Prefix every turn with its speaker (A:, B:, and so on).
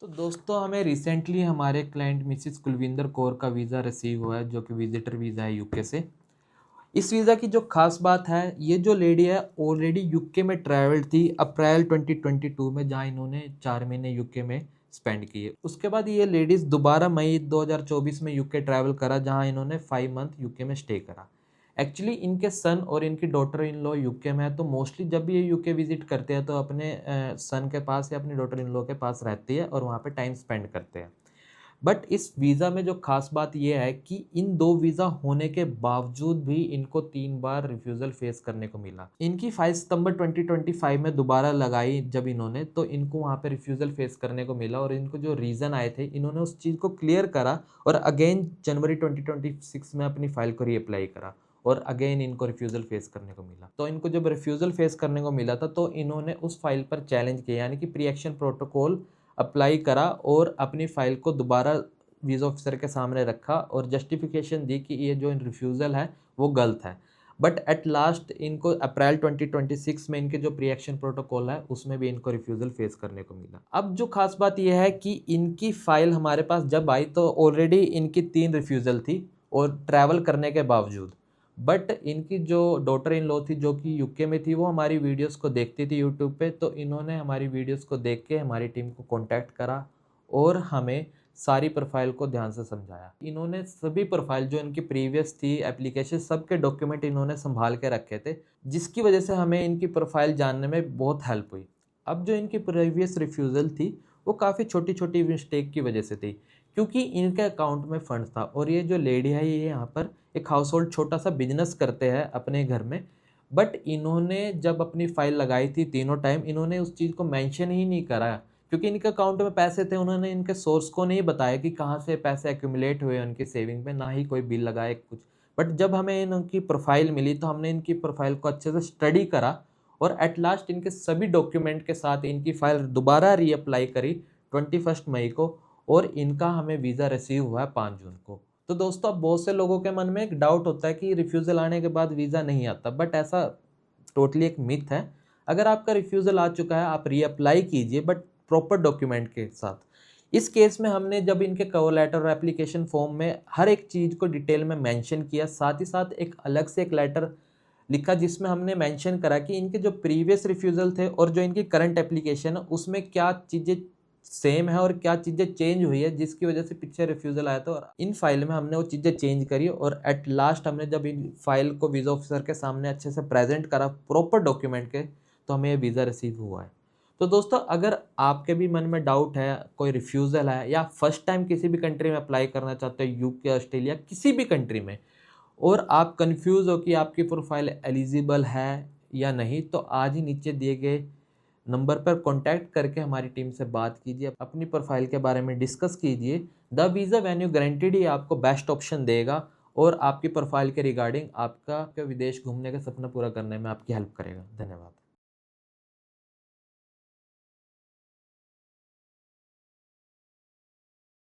A: तो दोस्तों हमें रिसेंटली हमारे क्लाइंट मिसिस कुलविंदर कौर का वीज़ा रिसीव हुआ है, जो कि विजिटर वीज़ा है यूके से। इस वीज़ा की जो खास बात है, ये जो लेडी है ऑलरेडी यूके में ट्रैवल्ड थी अप्रैल 2022 में, जहाँ इन्होंने 4 महीने यूके में स्पेंड किए। उसके बाद ये लेडीज़ दोबारा मई 2024 में यूके ट्रैवल करा, जहाँ इन्होंने 5 मंथ यूके में स्टे करा। एक्चुअली इनके सन और इनकी डॉटर इन लॉ यूके में है, तो मोस्टली जब भी ये यूके विजिट करते हैं तो अपने सन के पास या अपनी डॉटर इन लॉ के पास रहती है और वहाँ पे टाइम स्पेंड करते हैं। बट इस वीज़ा में जो खास बात ये है कि इन 2 वीज़ा होने के बावजूद भी इनको 3 बार रिफ्यूज़ल फेस करने को मिला। इनकी 5 सितंबर 2025 में दोबारा लगाई जब इन्होंने, तो इनको वहाँ पे रिफ्यूज़ल फेस करने को मिला और इनको जो रीज़न आए थे, इन्होंने उस चीज़ को क्लियर करा और अगेन जनवरी 2026 में अपनी फ़ाइल को रीअप्लाई करा और अगेन इनको रिफ्यूज़ल फेस करने को मिला। तो इनको जब रिफ्यूज़ल फेस करने को मिला था, तो इन्होंने उस फ़ाइल पर चैलेंज किया, यानी कि प्री एक्शन प्रोटोकॉल अप्लाई करा और अपनी फ़ाइल को दोबारा वीज़ा ऑफ़िसर के सामने रखा और जस्टिफ़िकेशन दी कि ये जो रिफ्यूज़ल है वो गलत है। बट एट लास्ट इनको अप्रैल 2026 में इनके जो प्री एक्शन प्रोटोकॉल है उसमें भी इनको रिफ्यूज़ल फेस करने को मिला। अब जो ख़ास बात ये है कि इनकी फ़ाइल हमारे पास जब आई तो ऑलरेडी इनकी 3 रिफ्यूज़ल थी और ट्रैवल करने के बावजूद। बट इनकी जो डॉटर इन लॉ थी, जो कि यूके में थी, वो हमारी वीडियोस को देखती थी यूट्यूब पे, तो इन्होंने हमारी वीडियोस को देख के हमारी टीम को कॉन्टैक्ट करा और हमें सारी प्रोफाइल को ध्यान से समझाया। इन्होंने सभी प्रोफाइल जो इनकी प्रीवियस थी, एप्लीकेशन, सबके डॉक्यूमेंट इन्होंने संभाल के रखे थे, जिसकी वजह से हमें इनकी प्रोफाइल जानने में बहुत हेल्प हुई। अब जो इनकी प्रीवियस रिफ्यूज़ल थी, वो काफ़ी छोटी-छोटी मिस्टेक की वजह से थी, क्योंकि इनके अकाउंट में फंड्स था और ये जो लेडी है, ये यहाँ पर एक हाउस होल्ड छोटा-सा बिज़नेस करते हैं अपने घर में। बट इन्होंने जब अपनी फ़ाइल लगाई थी तीनों टाइम, इन्होंने उस चीज़ को मेंशन ही नहीं करा, क्योंकि इनके अकाउंट में पैसे थे। उन्होंने इनके सोर्स को नहीं बताया कि कहाँ से पैसे एक्यूमुलेट हुए उनकी सेविंग में, ना ही कोई बिल लगाए कुछ। बट जब हमें इनकी प्रोफ़ाइल मिली, तो हमने इनकी प्रोफ़ाइल को अच्छे से स्टडी करा और एट लास्ट इनके सभी डॉक्यूमेंट के साथ इनकी फ़ाइल दोबारा रीअप्लाई करी 21 मई को और इनका हमें वीज़ा रिसीव हुआ है 5 जून को। तो दोस्तों, अब बहुत से लोगों के मन में एक डाउट होता है कि रिफ्यूज़ल आने के बाद वीज़ा नहीं आता, बट ऐसा टोटली एक मिथ है। अगर आपका रिफ्यूज़ल आ चुका है, आप रीअप्लाई कीजिए, बट प्रॉपर डॉक्यूमेंट के साथ। इस केस में हमने जब इनके कवर लेटर और एप्लीकेशन फॉर्म में हर एक चीज़ को डिटेल में मेंशन किया, साथ ही साथ एक अलग से एक लेटर लिखा जिसमें हमने मेंशन करा कि इनके जो प्रीवियस रिफ्यूज़ल थे और जो इनकी करंट एप्लीकेशन है, उसमें क्या चीज़ें सेम है और क्या चीज़ें चेंज हुई है, जिसकी वजह से पीछे रिफ्यूज़ल आया था। और इन फाइल में हमने वो चीज़ें चेंज करी और एट लास्ट हमने जब इन फाइल को वीज़ा ऑफिसर के सामने अच्छे से प्रेजेंट करा प्रॉपर डॉक्यूमेंट के, तो हमें ये वीज़ा रिसीव हुआ है। तो दोस्तों, अगर आपके भी मन में डाउट है, कोई रिफ्यूज़ल है या फर्स्ट टाइम किसी भी कंट्री में अप्लाई करना चाहते हो, यूके, ऑस्ट्रेलिया, किसी भी कंट्री में, और आप कन्फ्यूज़ हो कि आपकी प्रोफ़ाइल एलिजिबल है या नहीं, तो आज ही नीचे दिए गए नंबर पर कॉन्टैक्ट करके हमारी टीम से बात कीजिए, अपनी प्रोफ़ाइल के बारे में डिस्कस कीजिए। द वीज़ा वेन्यू गारंटीड ही आपको बेस्ट ऑप्शन देगा और आपकी प्रोफ़ाइल के रिगार्डिंग आपका विदेश घूमने का सपना पूरा करने में आपकी हेल्प करेगा। धन्यवाद।